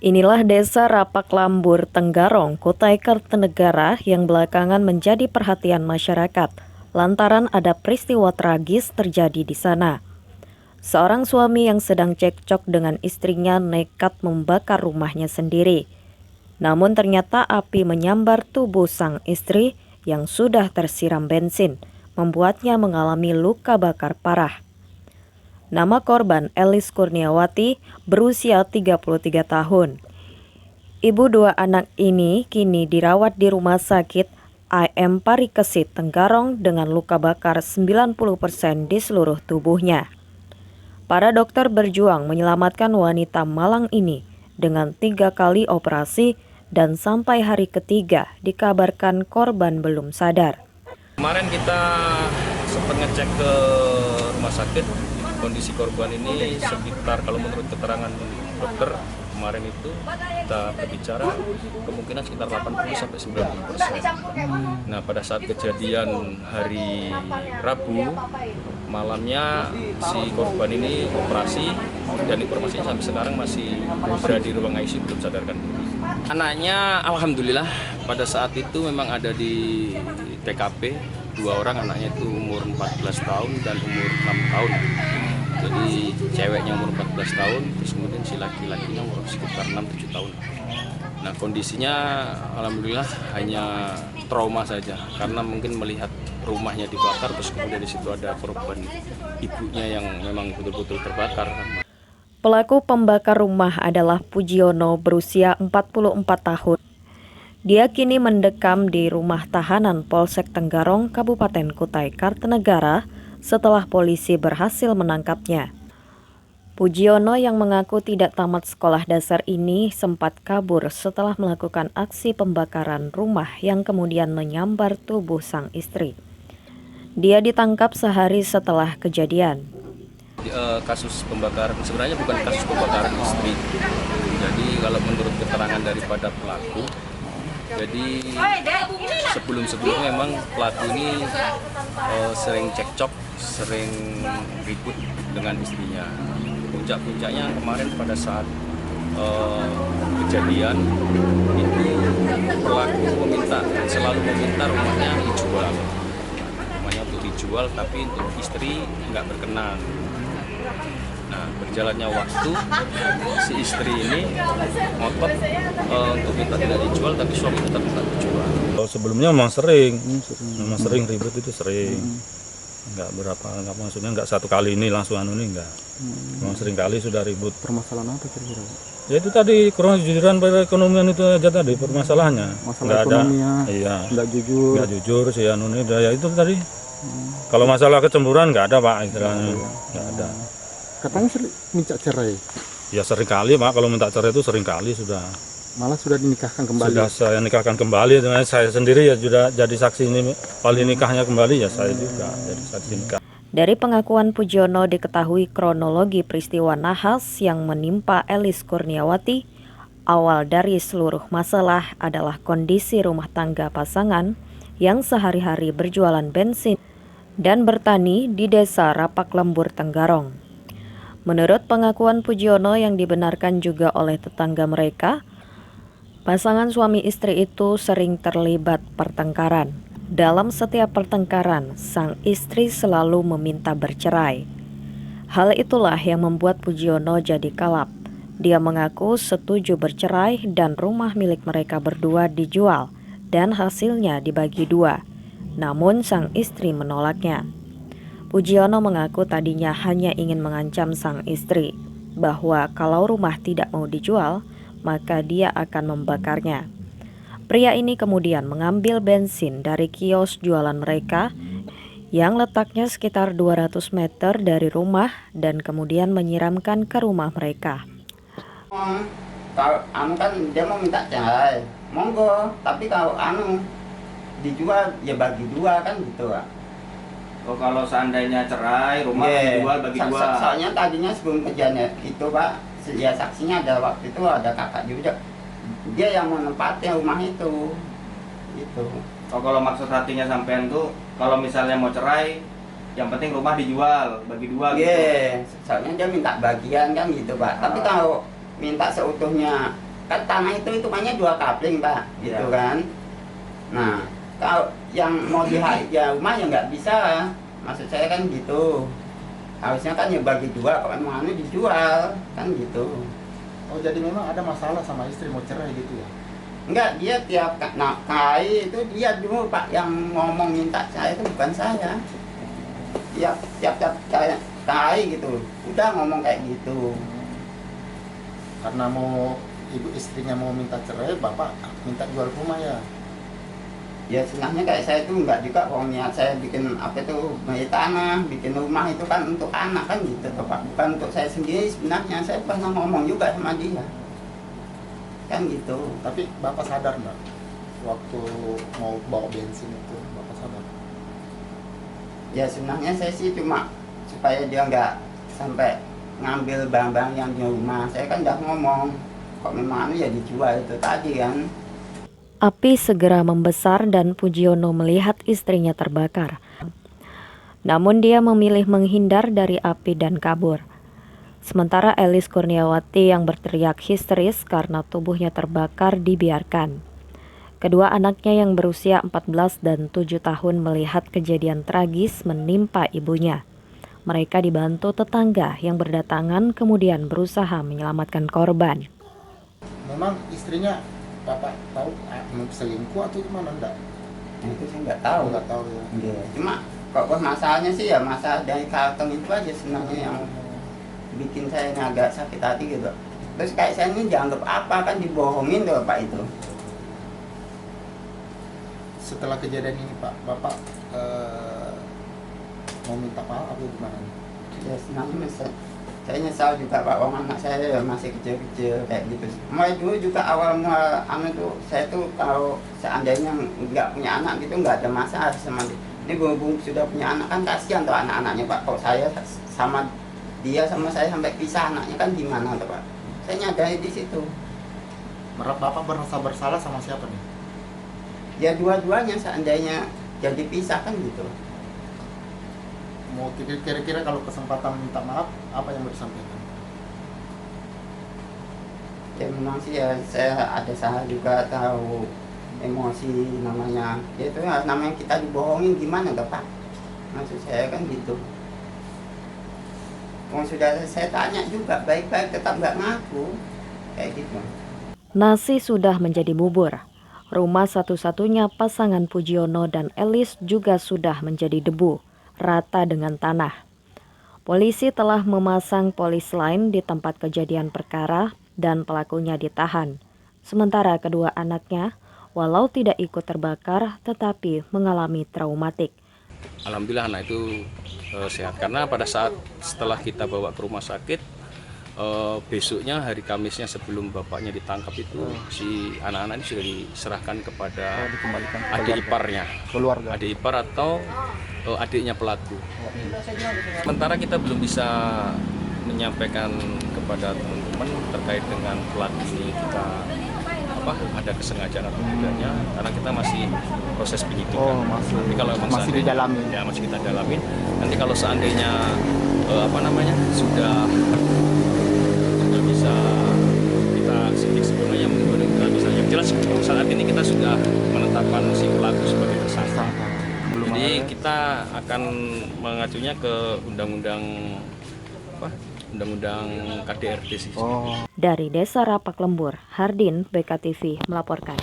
Inilah desa Rapak Lambur, Tenggarong, Kutai Kartanegara yang belakangan menjadi perhatian masyarakat lantaran ada peristiwa tragis terjadi di sana. Seorang suami yang sedang cekcok dengan istrinya nekat membakar rumahnya sendiri. Namun ternyata api menyambar tubuh sang istri yang sudah tersiram bensin, membuatnya mengalami luka bakar parah. Nama korban Elis Kurniawati berusia 33 tahun. Ibu dua anak ini kini dirawat di Rumah Sakit IM Parikesit, Tenggarong dengan luka bakar 90% di seluruh tubuhnya. Para dokter berjuang menyelamatkan wanita malang ini dengan 3 kali operasi dan sampai hari ketiga dikabarkan korban belum sadar. Kemarin kita sempat ngecek ke rumah sakit, kondisi korban ini sekitar, kalau menurut keterangan dokter kemarin itu kita berbicara kemungkinan sekitar 80-90%. Nah, pada saat kejadian hari Rabu malamnya si korban ini operasi dan informasinya sampai sekarang masih berada di ruang ICU, belum sadarkan diri. Anaknya alhamdulillah pada saat itu memang ada di TKP, 2 orang, anaknya itu umur 14 tahun dan umur 6 tahun. Jadi ceweknya umur 14 tahun, terus kemudian si laki-lakinya umur sekitar 6-7 tahun. Nah, kondisinya alhamdulillah hanya trauma saja karena mungkin melihat rumahnya dibakar, terus kemudian di situ ada korban ibunya yang memang betul-betul terbakar. Pelaku pembakar rumah adalah Pujiono berusia 44 tahun. Dia kini mendekam di rumah tahanan Polsek Tenggarong, Kabupaten Kutai Kartanegara setelah polisi berhasil menangkapnya. Pujiono yang mengaku tidak tamat sekolah dasar ini sempat kabur setelah melakukan aksi pembakaran rumah yang kemudian menyambar tubuh sang istri. Dia ditangkap sehari setelah kejadian. Kasus pembakaran sebenarnya bukan kasus pembakaran istri. Jadi kalau menurut keterangan daripada pelaku, jadi sebelum-sebelumnya memang pelaku ini sering cekcok, sering ribut dengan istrinya. Puncak-puncaknya kemarin pada saat kejadian itu pelaku selalu meminta rumahnya dijual. Rumahnya untuk dijual, tapi untuk istri nggak berkenan. Nah, berjalannya waktu, si istri ini ngotot untuk minta tidak dijual, tapi suami tetap minta dijual. Sebelumnya memang sering ribut, itu sering. Nggak maksudnya nggak satu kali ini langsung enggak. Memang sering kali sudah ribut. Permasalahan apa kira-kira? Ya itu tadi kurang jujuran pada ekonomian itu aja tadi permasalahannya. Masalah nggak ekonominya, ada, iya. nggak jujur si anu ini, ya itu tadi. Kalau masalah kecemburuan nggak ada Pak, istilahnya nggak ada. Katanya minta cerai, Ya sering kali Pak, kalau minta cerai itu sering kali sudah. malah sudah dinikahkan kembali. Sudah saya nikahkan kembali, dengan saya sendiri ya sudah jadi saksi ini, kali nikahnya kembali ya saya juga jadi saksi nikah. Dari pengakuan Pujiono diketahui kronologi peristiwa nahas yang menimpa Elis Kurniawati. Awal dari seluruh masalah adalah kondisi rumah tangga pasangan yang sehari-hari berjualan bensin dan bertani di desa Rapak Lambur, Tenggarong. Menurut pengakuan Pujiono yang dibenarkan juga oleh tetangga mereka, pasangan suami istri itu sering terlibat pertengkaran. Dalam setiap pertengkaran, sang istri selalu meminta bercerai. Hal itulah yang membuat Pujiono jadi kalap. Dia mengaku setuju bercerai dan rumah milik mereka berdua dijual dan hasilnya dibagi 2. Namun sang istri menolaknya. Pujiono mengaku tadinya hanya ingin mengancam sang istri bahwa kalau rumah tidak mau dijual, maka dia akan membakarnya. Pria ini kemudian mengambil bensin dari kios jualan mereka yang letaknya sekitar 200 meter dari rumah dan kemudian menyiramkan ke rumah mereka. Kalau kan dia mau minta cerai, monggo, tapi kalau dijual ya bagi 2 kan gitu Pak. Oh, kalau seandainya cerai, rumah dijual bagi 2. Soalnya tadinya sebelum kejadian itu Pak, ya saksinya ada waktu itu ada kakak juga. Dia yang mau nempatin rumah itu. Gitu. Oh, kalau maksud hatinya sampean tuh kalau misalnya mau cerai, yang penting rumah dijual bagi 2 gitu. Soalnya dia minta bagian kan gitu Pak. Tapi kalau minta seutuhnya kan tanah itu hitungannya 2 kapling Pak, gitu kan. Nah, kalau yang mau dihajar rumah ya nggak bisa, maksud saya kan gitu. Harusnya kan ya bagi 2, kalau memang dijual, kan gitu. Oh jadi memang ada masalah sama istri mau cerai gitu ya? Enggak, dia tiap kali itu dia dulu Pak yang ngomong minta saya, itu bukan saya. Tiap kali gitu, udah ngomong kayak gitu. Karena mau ibu istrinya mau minta cerai, bapak minta jual rumah ya? Ya sebenarnya kayak saya tuh enggak juga kalau niat saya bikin apa itu beli tanah, bikin rumah itu kan untuk anak kan gitu Pak, bukan untuk saya sendiri. Sebenarnya saya pernah ngomong juga sama dia kan gitu. Tapi bapak sadar nggak waktu mau bawa bensin itu, bapak sadar? Ya sebenarnya saya sih cuma supaya dia nggak sampai ngambil barang-barang yang di rumah. Saya kan udah ngomong kok memang ya dijual itu tadi kan. Api segera membesar dan Pujiono melihat istrinya terbakar. Namun dia memilih menghindar dari api dan kabur. Sementara Elis Kurniawati yang berteriak histeris karena tubuhnya terbakar dibiarkan. Kedua anaknya yang berusia 14 dan 7 tahun melihat kejadian tragis menimpa ibunya. Mereka dibantu tetangga yang berdatangan kemudian berusaha menyelamatkan korban. Memang istrinya bapak tahu selingkuh atau gimana enggak? Nah, itu saya nggak tahu. Nggak tahu ya. Iya. Cuma kok masalahnya sih ya masalah dari karton itu aja sebenarnya yang bikin saya agak sakit hati gitu. Terus kayak saya ini dianggap apa, kan dibohongin tuh Pak itu. Setelah kejadian ini Pak, bapak mau minta maaf atau gimana? Ya sebenarnya saya nyesal juga Pak, orang anak saya masih kecil-kecil kayak gitu. Mulai dulu juga awal tuh saya tuh kalau seandainya nggak punya anak gitu nggak ada masalah sama dia. Ini berhubung sudah punya anak kan kasihan tuh anak-anaknya Pak. Kalau saya sama dia sama saya sampai pisah anaknya kan gimana tuh Pak? Saya nyadari di situ. Bapak merasa bersalah sama siapa nih? Ya dua-duanya seandainya jadi pisah kan gitu. Mau kira-kira kalau kesempatan minta maaf, apa yang mau disampaikan? Ya memang sih ya saya ada salah juga, tahu emosi namanya. Ya itu namanya kita dibohongin gimana tuh Pak? Maksud saya kan gitu. Sudah saya tanya juga baik-baik tetap nggak ngaku kayak gitu. Nasi sudah menjadi bubur. Rumah satu-satunya pasangan Pujiono dan Elis juga sudah menjadi debu, rata dengan tanah. Polisi telah memasang polis lain di tempat kejadian perkara dan pelakunya ditahan. Sementara kedua anaknya, walau tidak ikut terbakar, tetapi mengalami traumatik. Alhamdulillah anak itu sehat, karena pada saat setelah kita bawa ke rumah sakit, besoknya hari Kamisnya sebelum bapaknya ditangkap itu si anak-anak ini sudah diserahkan kepada adik iparnya, Keluarga. adik ipar atau adiknya pelaku. Sementara kita belum bisa menyampaikan kepada teman-teman terkait dengan pelaku ini kita ada kesengajaan atau tidaknya, karena kita masih proses penyidikan. Tapi kalau masih didalami. Ya masih kita dalamin. Nanti kalau seandainya sudah bisa kita sidik sebenarnya mungkin kita bisa. Yang jelas saat ini kita sudah menetapkan si pelaku sebagai tersangka. Jadi kita akan mengacunya ke undang-undang KDRT sih. Dari Desa Rapak Lembur, Hardin, BKTV melaporkan.